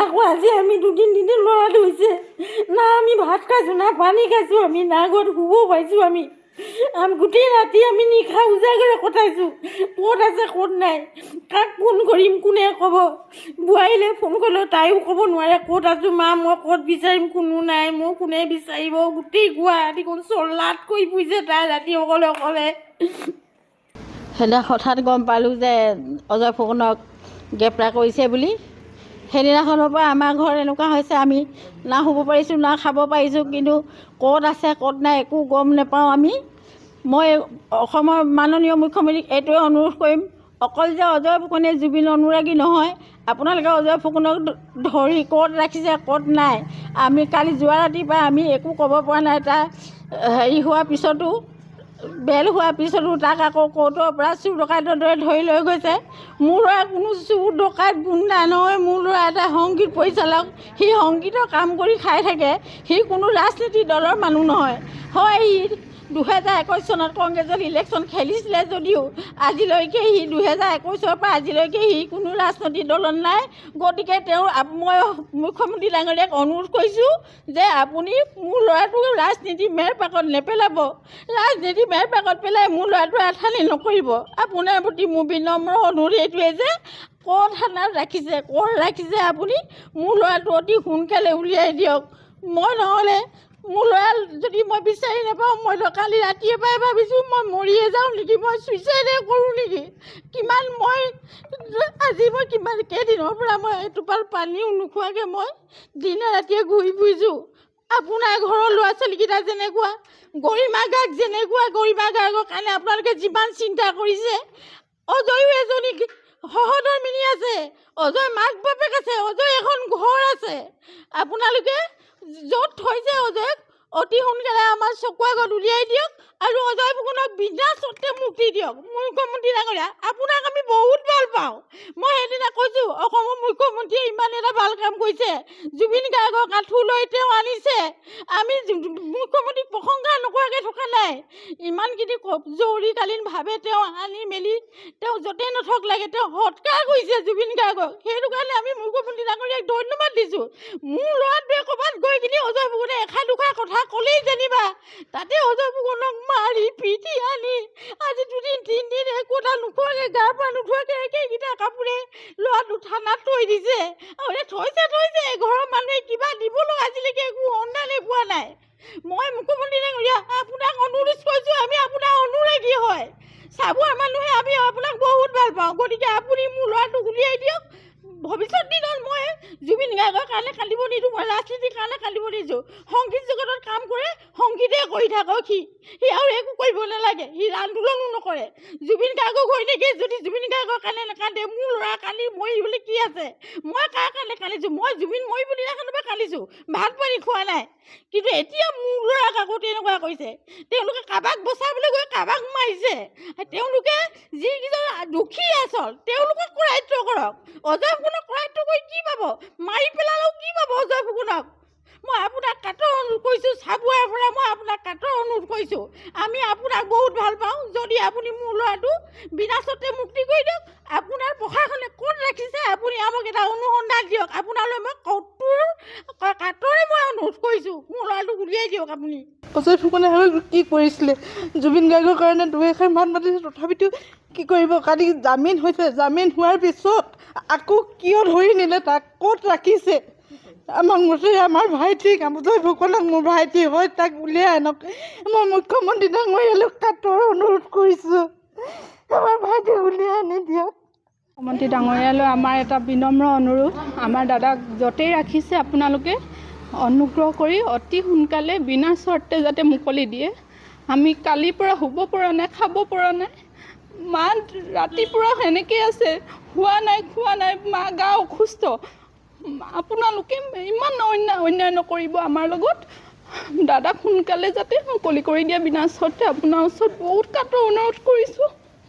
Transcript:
আকৌ আজি আমি দুদিন ল'ৰা ধৰিছে না আমি ভাত খাইছোঁ না পানী খাইছোঁ আমি না ঘৰত শুব পাইছোঁ আমি গোটেই ৰাতি আমি নিশা উজাগৰে কটাইছোঁ ক'ত আছে ক'ত নাই কাক ফোন কৰিম কোনে ক'ব বোৱাৰীলৈ ফোন কৰিলেও তাইও ক'ব নোৱাৰে ক'ত আছোঁ মা মই ক'ত বিচাৰিম কোনো নাই মোক কোনে বিচাৰিব গোটেই গুৱাহাটীখন চল্লাট কৰি ফুৰিছে তাই ৰাতি অকলে সেইদিনা হঠাৎ গম পালোঁ যে অজয় ফুকনক গ্ৰেপ্তাৰ কৰিছে বুলি সেইদিনাখনৰ পৰা আমাৰ ঘৰ এনেকুৱা হৈছে আমি না শুব পাৰিছোঁ না খাব পাৰিছোঁ কিন্তু ক'ত আছে ক'ত নাই একো গম নাপাওঁ আমি মই অসমৰ মাননীয় মুখ্যমন্ত্ৰীক এইটোৱে অনুৰোধ কৰিম অকল যে অজয় ফুকনে জুবিন অনুৰাগী নহয় আপোনালোকে অজয় ফুকনক ধৰি ক'ত ৰাখিছে ক'ত নাই আমি কালি যোৱা ৰাতিপুৱা আমি একো ক'ব পৰা নাই তাৰ হেৰি হোৱাৰ পিছতো বেল হোৱাৰ পিছতো তাক আকৌ কোৰ্টৰ পৰা চুৰ ডকাইতৰ দৰে ধৰি লৈ গৈছে মোৰ ল'ৰা কোনো চুৰ ডকাইত গুণ্ডা নহয় মোৰ ল'ৰা এটা সংগীত পৰিচালক সি সংগীতৰ কাম কৰি খাই থাকে সি কোনো ৰাজনীতি দলৰ মানুহ নহয় হয় সি 2021 চনত কংগ্ৰেছত ইলেকশ্যন খেলিছিলে যদিও আজিলৈকে সি 2021 পৰা আজিলৈকে সি কোনো ৰাজনৈতিক দলত নাই গতিকে মই মুখ্যমন্ত্ৰী ডাঙৰীয়াক অনুৰোধ কৰিছোঁ যে আপুনি মোৰ ল'ৰাটোক ৰাজনীতি মেৰপাকত নেপেলাব ৰাজনীতি মেৰপাকত পেলাই মোৰ ল'ৰাটো আঠানি নকৰিব আপোনাৰ প্ৰতি মোৰ বিনম্ৰ অনুৰোধ এইটোৱে যে ক'ত থানাত ৰাখিছে আপুনি মোৰ ল'ৰাটো অতি সোনকালে উলিয়াই দিয়ক মই নহ'লে মোৰ ল'ৰা যদি মই বিচাৰি নাপাওঁ মই কালি ৰাতিয়ে পৰাই ভাবিছোঁ মই মৰিয়ে যাওঁ নেকি মই ছুইচাইডে কৰোঁ নেকি আজি মই কেইদিনৰ পৰা মই এটোপাল পানীও নোখোৱাকৈ মই দিনে ৰাতিয়ে ঘূৰি ফুৰিছোঁ আপোনাৰ ঘৰৰ ল'ৰা ছোৱালীকেইটা যেনেকুৱা গৰিমা গাৰ্গ কাৰণে আপোনালোকে যিমান চিন্তা কৰিছে অজয়ো এজনী সহধৰ্মিনী আছে অজয় মাক বাপেক আছে অজয় এখন ঘৰ আছে আপোনালোকে য'ত থৈছে অজয়ক অতি সোনকালে আমাৰ চকুৰ আগত উলিয়াই দিয়ক আৰু অজয় ফুকনক বিনা চৰ্তে মুক্তি দিয়ক মুখ্যমন্ত্ৰী ডাঙৰীয়া আপোনাক আমি বহুত ভাল পাওঁ মই সেইদিনা কৈছোঁ অসমৰ মুখ্যমন্ত্ৰীয়ে ইমান এটা ভাল কাম কৰিছে জুবিন গাৰ্গক আঁঠু লৈ তেওঁ আনিছে আমি মুখ্যমন্ত্ৰীক প্ৰশংসা নকৰাকৈ থকা নাই ইমানখিনি জৰুৰীকালীনভাৱে তেওঁ আনি মেলি তেওঁ য'তে নথক লাগে তেওঁ সৎকাৰ কৰিছে জুবিন গাৰ্গক সেইটো কাৰণে আমি মুখ্যমন্ত্ৰী ডাঙৰীয়াক ধন্যবাদ দিছোঁ মোৰ ল'ৰাটোৱে ক'ৰবাত গৈ কিনি অজয় ফুকনে এষাৰ দুষাৰ কথা ক'লেই যেনিবা তাতে অজয় ফুকনক মাৰি পিটি আনি আজি দুদিন তিনিদিন একো এটা নোখোৱাকৈ গাৰ পৰা নোখোৱাকৈ একেইকেইটা কাপোৰে ল'ৰাটো থানাত থৈ দিছে আৰু থৈছে ঘৰৰ মানুহে কিবা দিবলৈ আজিলৈকে একো অনুদানে পোৱা নাই মই মুখ্যমন্ত্ৰী ডাঙৰীয়া আপোনাক অনুৰোধ কৰিছোঁ আমি আপোনাৰ অনুৰাগী হয় চাবুৱাৰ মানুহে আমি আপোনাক বহুত ভাল পাওঁ গতিকে আপুনি মোৰ ল'ৰাটোক উলিয়াই দিয়ক ভৱিষ্যত দিনত মই জুবিন গাৰ্গৰ কাৰণে কান্দিব নিদিওঁ মই ৰাজনীতিৰ কাৰণে কান্দিব নিদিওঁ সংগীত জগতত কাম কৰে সংগীতে কৰি থাকক সি আৰু একো কৰিব নালাগে সি আন্দোলনো নকৰে জুবিন গাৰ্গক হৈ নেকি যদি জুবিন গাৰ্গৰ কাৰণে নাকান্দে মোৰ ল'ৰা কান্দি মৰিবলৈ কি আছে মই কাৰ কাৰণে কান্দিছোঁ মই জুবিন মৰি বুলি নাকান্দৰ পৰা কান্দিছোঁ ভাত পানী খোৱা নাই কিন্তু এতিয়া মোৰ ল'ৰাক আকৌ তেনেকুৱা কৰিছে তেওঁলোকে কাৰোবাক বচাবলৈ গৈ কাৰোবাক মাৰিছে তেওঁলোকে যিকেইজন দুখী আচল তেওঁলোকক কৰায়ত্ব কৰক অজয় ফুকনক কৰায়ত্ব কৰি কি পাব মাৰি পেলালেও কি পাব অজয় ফুকনক মই আপোনাক কাটৰ অনুৰোধ কৰিছোঁ চাবুৱাৰ পৰা মই আপোনাক কাটৰ অনুৰোধ কৰিছোঁ আমি আপোনাক বহুত ভাল পাওঁ যদি আপুনি মোৰ ল'ৰাটো বিনা চৰ্তে মুক্তি কৰি দিয়ক আপোনাৰ প্ৰশাসনে ক'ত ৰাখিছে আপুনি আমাক এটা অনুসন্ধান দিয়ক আপোনালৈ মই কাটৰে মই অনুৰোধ কৰিছোঁ মোৰ ল'ৰাটোক উলিয়াই দিয়ক আপুনি অজয় ফুকনে কি কৰিছিলে জুবিন গাৰ্গৰ কাৰণে দুএষাৰ মাত মাতিছে তথাপিতো কি কৰিব কালি জামিন হৈছে জামিন হোৱাৰ পিছত আকৌ কিয় ধৰি নিলে তাক ক'ত ৰাখিছে আমাক মুঠতে আমাৰ ভাইটিক অজয় ফুকনক মোৰ ভাইটি হয় তাক উলিয়াই আনক মই মুখ্যমন্ত্ৰী ডাঙৰীয়ালৈ কাটৰ অনুৰোধ কৰিছোঁ আমাৰ ভাইটিক উলিয়াই আনি দিয়ক মুখ্যমন্ত্ৰী ডাঙৰীয়ালৈ আমাৰ এটা বিনম্ৰ অনুৰোধ আমাৰ দাদাক য'তেই ৰাখিছে আপোনালোকে অনুগ্ৰহ কৰি অতি সোনকালে বিনা চৰ্তে যাতে মুকলি দিয়ে আমি কালিৰ পৰা শুব পৰা নাই খাব পৰা নাই মা ৰাতিপুৱা সেনেকৈ আছে খোৱা নাই মা গা অসুস্থ আপোনালোকে ইমান অন্যায় নকৰিব আমাৰ লগত দাদাক সোনকালে যাতে মুকলি কৰি দিয়ে বিনা চৰ্তে আপোনাৰ ওচৰত বহুত কাটৰ অনুৰোধ কৰিছোঁ